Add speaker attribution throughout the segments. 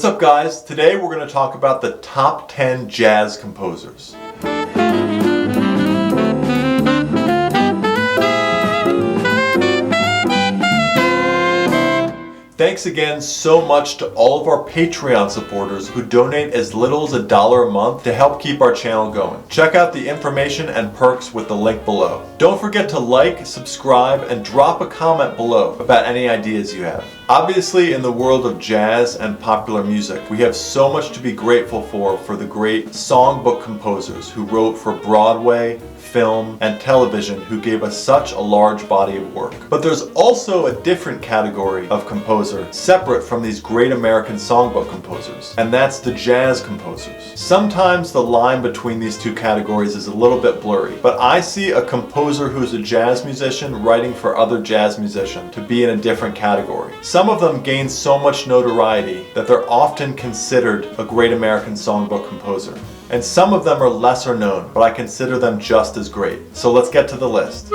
Speaker 1: What's up, guys? Today we're going to talk about the top 10 jazz composers. Thanks again so much to all of our Patreon supporters who donate as little as $1 a month to help keep our channel going. Check out the information and perks with the link below. Don't forget to like, subscribe, and drop a comment below about any ideas you have. Obviously, in the world of jazz and popular music, we have so much to be grateful for the great songbook composers who wrote for Broadway, film, and television, who gave us such a large body of work. But there's also a different category of composer separate from these great American songbook composers, and that's the jazz composers. Sometimes the line between these two categories is a little bit blurry, but I see a composer who's a jazz musician writing for other jazz musicians to be in a different category. Some of them gain so much notoriety that they're often considered a great American songbook composer. And some of them are lesser known, but I consider them just as great. So let's get to the list.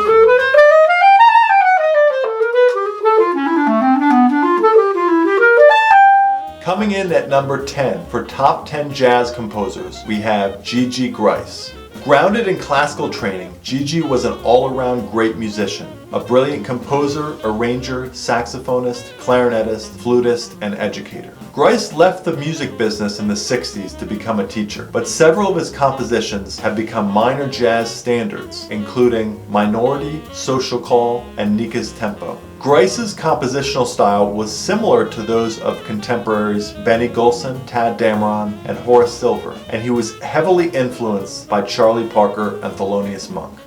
Speaker 1: Coming in at number 10 for top 10 jazz composers, we have Gigi Gryce. Grounded in classical training, Gigi was an all-around great musician, a brilliant composer, arranger, saxophonist, clarinetist, flutist, and educator. Gryce left the music business in the 60s to become a teacher, but several of his compositions have become minor jazz standards, including Minority, Social Call, and Nika's Tempo. Gryce's compositional style was similar to those of contemporaries Benny Golson, Tad Dameron, and Horace Silver, and he was heavily influenced by Charlie Parker and Thelonious Monk.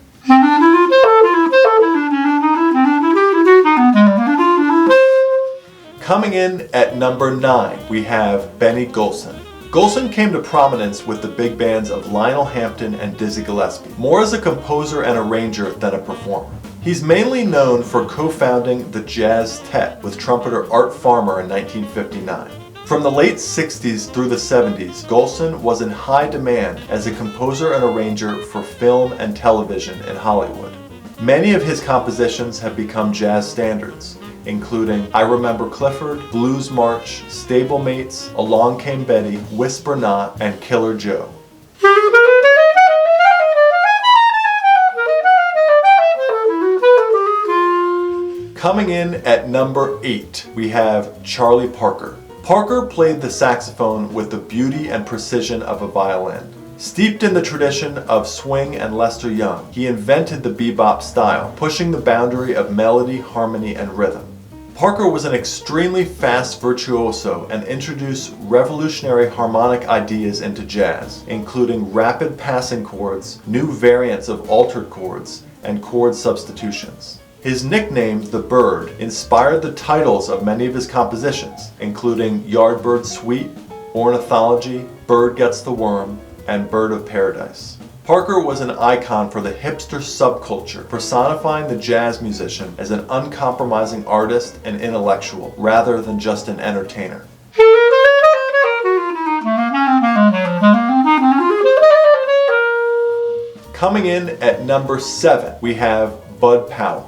Speaker 1: Coming in at number 9, we have Benny Golson. Golson came to prominence with the big bands of Lionel Hampton and Dizzy Gillespie, more as a composer and arranger than a performer. He's mainly known for co-founding the Jazz Tet with trumpeter Art Farmer in 1959. From the late 60s through the 70s, Golson was in high demand as a composer and arranger for film and television in Hollywood. Many of his compositions have become jazz standards, including I Remember Clifford, Blues March, Stablemates, Along Came Betty, Whisper Not, and Killer Joe. Coming in at number 8, we have Charlie Parker. Parker played the saxophone with the beauty and precision of a violin. Steeped in the tradition of swing and Lester Young, he invented the bebop style, pushing the boundary of melody, harmony, and rhythm. Parker was an extremely fast virtuoso and introduced revolutionary harmonic ideas into jazz, including rapid passing chords, new variants of altered chords, and chord substitutions. His nickname, The Bird, inspired the titles of many of his compositions, including Yardbird Suite, Ornithology, Bird Gets the Worm, and Bird of Paradise. Parker was an icon for the hipster subculture, personifying the jazz musician as an uncompromising artist and intellectual, rather than just an entertainer. Coming in at number 7, we have Bud Powell.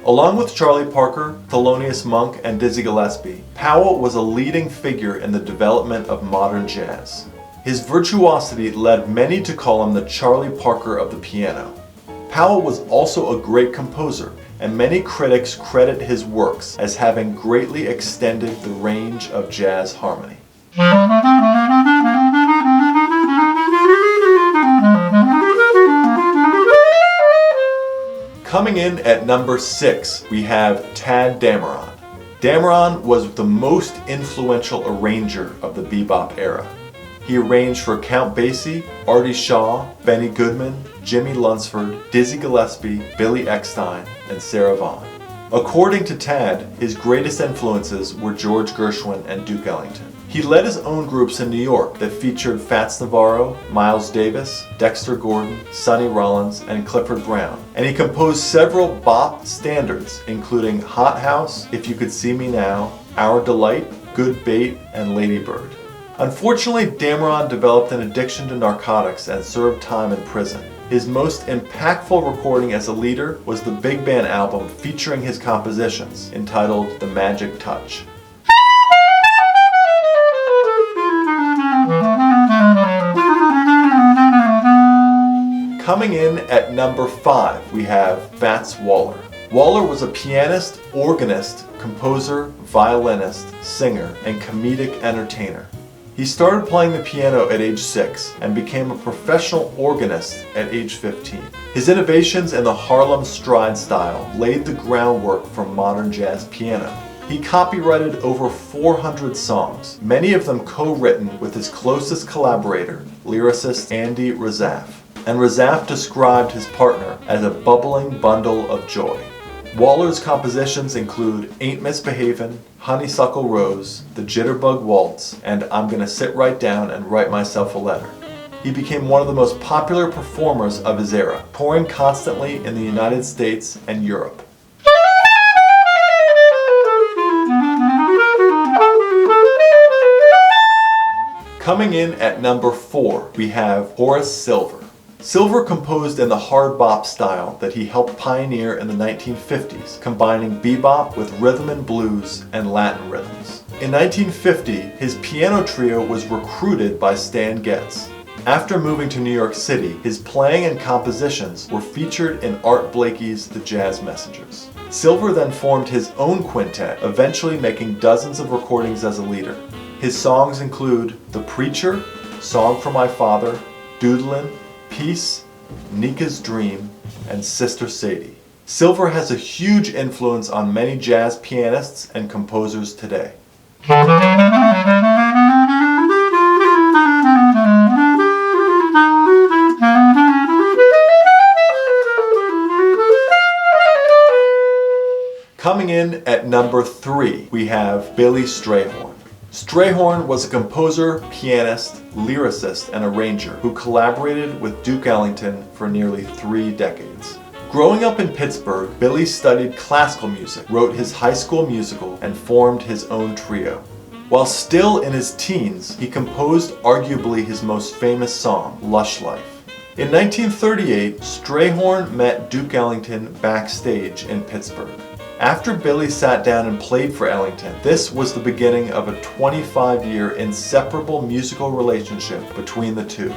Speaker 1: Along with Charlie Parker, Thelonious Monk, and Dizzy Gillespie, Powell was a leading figure in the development of modern jazz. His virtuosity led many to call him the Charlie Parker of the piano. Powell was also a great composer, and many critics credit his works as having greatly extended the range of jazz harmony. Coming in at number 6, we have Tad Dameron. Dameron was the most influential arranger of the bebop era. He arranged for Count Basie, Artie Shaw, Benny Goodman, Jimmy Lunsford, Dizzy Gillespie, Billy Eckstine, and Sarah Vaughan. According to Tad, his greatest influences were George Gershwin and Duke Ellington. He led his own groups in New York that featured Fats Navarro, Miles Davis, Dexter Gordon, Sonny Rollins, and Clifford Brown. And he composed several bop standards, including Hot House, If You Could See Me Now, Our Delight, Good Bait, and Lady Bird. Unfortunately, Dameron developed an addiction to narcotics and served time in prison. His most impactful recording as a leader was the big band album featuring his compositions, entitled The Magic Touch. Coming in at number 5, we have Fats Waller. Waller was a pianist, organist, composer, violinist, singer, and comedic entertainer. He started playing the piano at age 6 and became a professional organist at age 15. His innovations in the Harlem stride style laid the groundwork for modern jazz piano. He copyrighted over 400 songs, many of them co-written with his closest collaborator, lyricist Andy Razaf. And Razaf described his partner as a bubbling bundle of joy. Waller's compositions include Ain't Misbehavin', Honeysuckle Rose, The Jitterbug Waltz, and I'm Gonna Sit Right Down and Write Myself a Letter. He became one of the most popular performers of his era, touring constantly in the United States and Europe. Coming in at number 4, we have Horace Silver. Silver composed in the hard bop style that he helped pioneer in the 1950s, combining bebop with rhythm and blues and Latin rhythms. In 1950, his piano trio was recruited by Stan Getz. After moving to New York City, his playing and compositions were featured in Art Blakey's The Jazz Messengers. Silver then formed his own quintet, eventually making dozens of recordings as a leader. His songs include The Preacher, Song for My Father, Doodlin', Peace, Nika's Dream, and Sister Sadie. Silver has a huge influence on many jazz pianists and composers today. Coming in at number 3, we have Billy Strayhorn. Strayhorn was a composer, pianist, lyricist, and arranger who collaborated with Duke Ellington for nearly 3 decades. Growing up in Pittsburgh, Billy studied classical music, wrote his high school musical, and formed his own trio. While still in his teens, he composed arguably his most famous song, Lush Life. In 1938, Strayhorn met Duke Ellington backstage in Pittsburgh. After Billy sat down and played for Ellington, this was the beginning of a 25-year inseparable musical relationship between the two.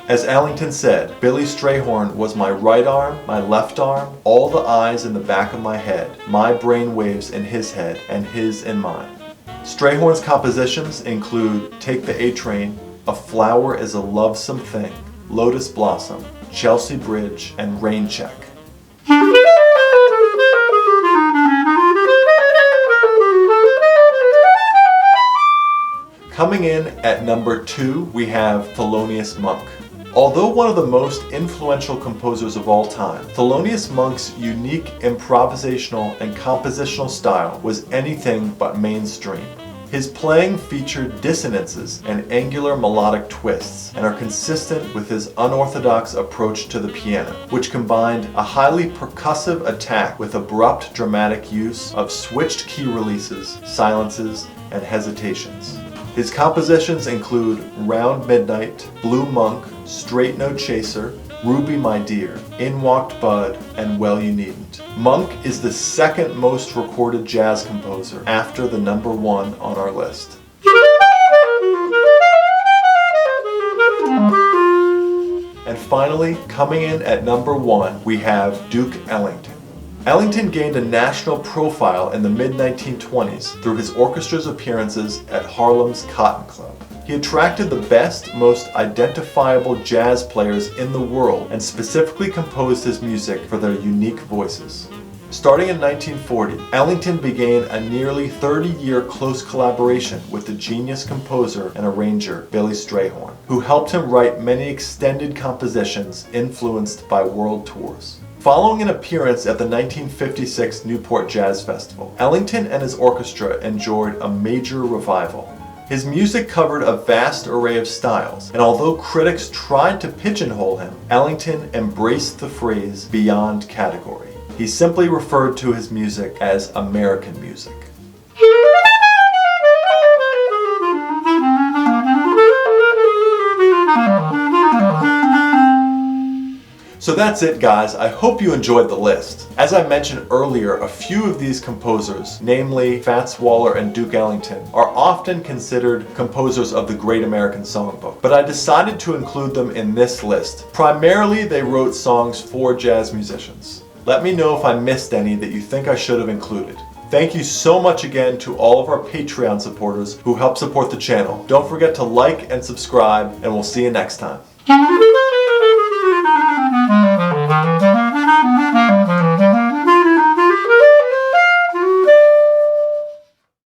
Speaker 1: As Ellington said, Billy Strayhorn was my right arm, my left arm, all the eyes in the back of my head, my brain waves in his head, and his in mine. Strayhorn's compositions include Take the A Train, A Flower is a Lovesome Thing, Lotus Blossom, Chelsea Bridge, and Rain Check. Coming in at number 2, we have Thelonious Monk. Although one of the most influential composers of all time, Thelonious Monk's unique improvisational and compositional style was anything but mainstream. His playing featured dissonances and angular melodic twists and are consistent with his unorthodox approach to the piano, which combined a highly percussive attack with abrupt dramatic use of switched key releases, silences, and hesitations. His compositions include Round Midnight, Blue Monk, Straight No Chaser, Ruby My Dear, In Walked Bud, and Well You Needn't. Monk is the second most recorded jazz composer after the number 1 on our list. And finally, coming in at number 1, we have Duke Ellington. Ellington gained a national profile in the mid-1920s through his orchestra's appearances at Harlem's Cotton Club. He attracted the best, most identifiable jazz players in the world and specifically composed his music for their unique voices. Starting in 1940, Ellington began a nearly 30-year close collaboration with the genius composer and arranger Billy Strayhorn, who helped him write many extended compositions influenced by world tours. Following an appearance at the 1956 Newport Jazz Festival, Ellington and his orchestra enjoyed a major revival. His music covered a vast array of styles, and although critics tried to pigeonhole him, Ellington embraced the phrase beyond category. He simply referred to his music as American music. So that's it, guys. I hope you enjoyed the list. As I mentioned earlier, a few of these composers, namely Fats Waller and Duke Ellington, are often considered composers of the Great American Songbook, but I decided to include them in this list. Primarily, they wrote songs for jazz musicians. Let me know if I missed any that you think I should have included. Thank you so much again to all of our Patreon supporters who help support the channel. Don't forget to like and subscribe, and we'll see you next time.